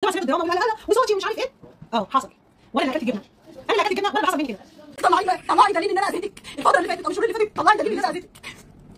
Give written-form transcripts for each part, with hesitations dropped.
وتقعد تسمع الدراما ولا لا وصوتي ومش عارف ايه. حصل. وانا اللي اكلت الجبنه، انا اللي اكلت الجبنه، وانا اللي حصل مني كده. طلعي دليل ان انا اذيتك الفتره اللي فاتت او الشهور اللي فاتت، طلعي دليل ان انا اذيتك.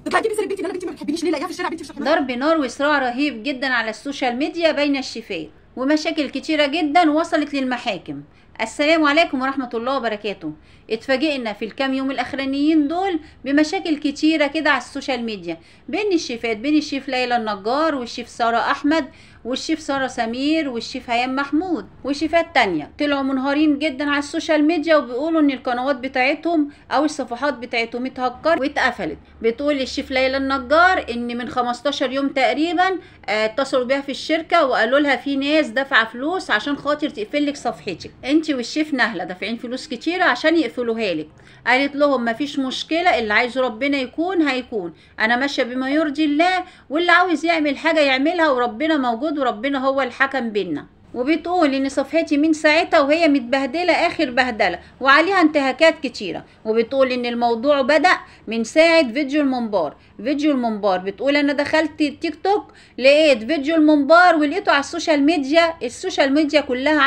تطلعي تجيبي سيره بنتي ان انا بنتي ما بتحبنيش ليه، لاقيها في الشارع بنتي مش ضرب نار وصراع رهيب جدا على السوشيال ميديا بين الشيفات، ومشاكل كتيرة جدا وصلت للمحاكم. السلام عليكم ورحمة الله وبركاته. اتفاجئنا في الكام يوم الاخرانيين دول بمشاكل كتيرة كده على السوشيال ميديا بين الشيفات، بين الشيف ليلى النجار والشيف سارة احمد والشيف سارة سمير والشيف هيام محمود وشيفات تانية. طلعوا منهارين جدا على السوشيال ميديا وبيقولوا ان القنوات بتاعتهم او الصفحات بتاعتهم اتهكرت واتقفلت. بتقول الشيف ليلى النجار ان من 15 يوم تقريبا اتصلوا بيها في الشركة وقالوا لها في ناس دافعة فلوس عشان خاطر تقفلك صفحتك، انت والشيف نهلة دافعين فلوس كتيرة عشان يقفلوها لك. قالت لهم مفيش مشكلة، اللي عايزه ربنا يكون هيكون، انا ماشية بما يرضي الله، واللي عاوز يعمل حاجة يعملها وربنا موجود وربنا هو الحكم بينا. وبتقول ان صفحتي من ساعتها وهي متبهدله اخر بهدله وعليها انتهاكات كتيره. وبتقول ان الموضوع بدا من ساعه فيديو المنبار. فيديو المنبار بتقول انا دخلت التيك توك لقيت فيديو المنبار ولقيته على السوشيال ميديا، السوشيال ميديا كلها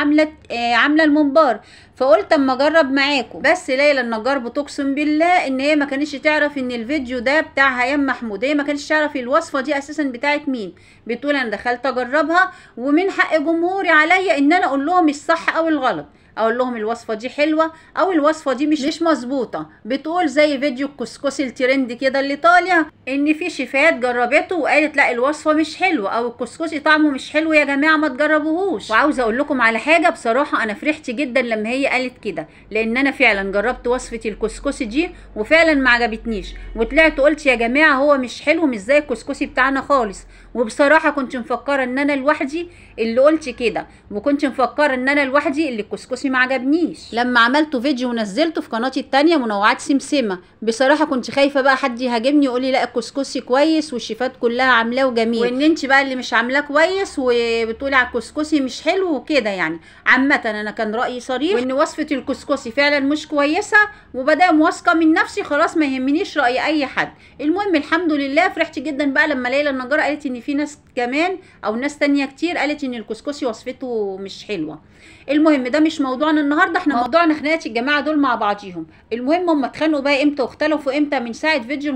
عامله المنبار، فقلت اما اجرب معاكم. بس ليلى النجار بتقسم بالله ان هي ما كانتش تعرف ان الفيديو ده بتاع هيام محمود، هي ما كانتش تعرف الوصفه دي اساسا بتاعت مين. بتقول انا دخلت اجربها ومن حق جمهوري عليا ان انا اقول لهم الصح او الغلط، اقول لهم الوصفه دي حلوه او الوصفه دي مش مظبوطه. بتقول زي فيديو الكسكسي الترند كده اللي طالع ان في شيفات جربته وقالت لا الوصفه مش حلوه او الكسكسي طعمه مش حلو يا جماعه ما تجربوهوش. وعاوزه اقول لكم على حاجه بصراحه، انا فرحت جدا لما هي قالت كده، لان انا فعلا جربت وصفه الكسكسي دي وفعلا ما عجبتنيش، وطلعت قلت يا جماعه هو مش حلو، مش زي الكسكسي بتاعنا خالص. وبصراحه كنت مفكره ان انا لوحدي اللي قلت كده، وكنت مفكره ان انا لوحدي اللي الكسكسي ما عجبنيش. لما عملته فيديو ونزلته في قناتي التانية منوعات سمسمة، بصراحه كنت خايفه بقى حد يهاجمني يقول لي لا الكسكسي كويس والشيفات كلها عاملاه وجميل، وان انت بقى اللي مش عاملاه كويس وبتقولي على الكسكسي مش حلو وكده. يعني عامه انا كان رايي صريح، وان وصفه الكسكسي فعلا مش كويسه، وبدام واثقه من نفسي خلاص ما يهمنيش راي اي حد. المهم الحمد لله فرحت جدا بقى لما ليلى النجار قالت ان في ناس كمان او ناس تانية كتير قالت ان الكسكسي وصفته مش حلوه. المهم ده مش موضوعنا النهارده، احنا موضوعنا خناقات الجماعه دول مع بعضيهم. المهم هم اتخانقوا بقى امتى واختلفوا امتى؟ من ساعه فيديو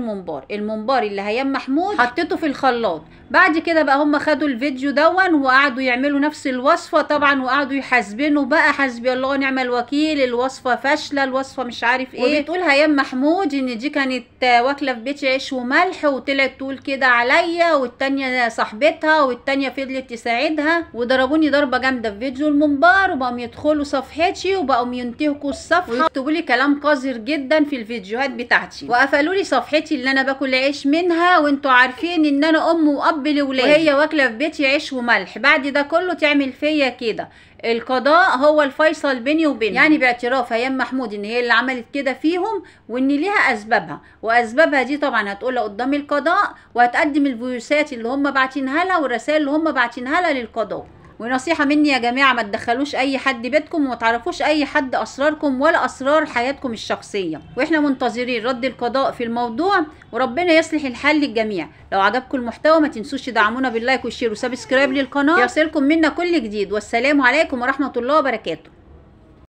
المنبار اللي هيام محمود حطيته في الخلاط. بعد كده بقى هم خدوا الفيديو دون وقعدوا يعملوا نفس الوصفه طبعا، وقعدوا يحاسبنوا بقى حسبي الله ونعم الوكيل، الوصفه فاشله، الوصفه مش عارف ايه. وبتقول هيام محمود ان دي كانت واكله في بيتي عيش وملح وطلعت تقول كده عليا، والتانيه صاحبتها والتانيه فضلت تساعدها، وضربوني ضربه جامده في فيديو المنبار، وبقوا يدخلوا صفحتي وبقوا ينتهكوا الصفحه ويكتبوا لي كلام قذر جدا في الفيديوهات بتاعتي، وقفلوا لي صفحتي اللي انا باكل عيش منها، وانتوا عارفين ان انا ام واب لولادي وهي واكله في بيتي عيش وملح. بعد ده كله تعمل فيا كده؟ القضاء هو الفيصل بيني وبينهم. يعني باعتراف هيام محمود ان هي اللي عملت كده فيهم وان ليها اسبابها، واسبابها دي طبعا هتقولها قدام القضاء، وهتقدم الفيوسات اللي هم باعتينها لها والرسائل اللي هم باعتينها لها للقضاء. ونصيحة مني يا جماعة ما تدخلوش اي حد بيتكم وما تعرفوش اي حد اسراركم ولا اسرار حياتكم الشخصية، واحنا منتظرين رد القضاء في الموضوع، وربنا يصلح الحل للجميع. لو عجبكم المحتوى ما تنسوش تدعمونا باللايك والشير وسبسكرايب للقناة يصلكم منا كل جديد. والسلام عليكم ورحمة الله وبركاته.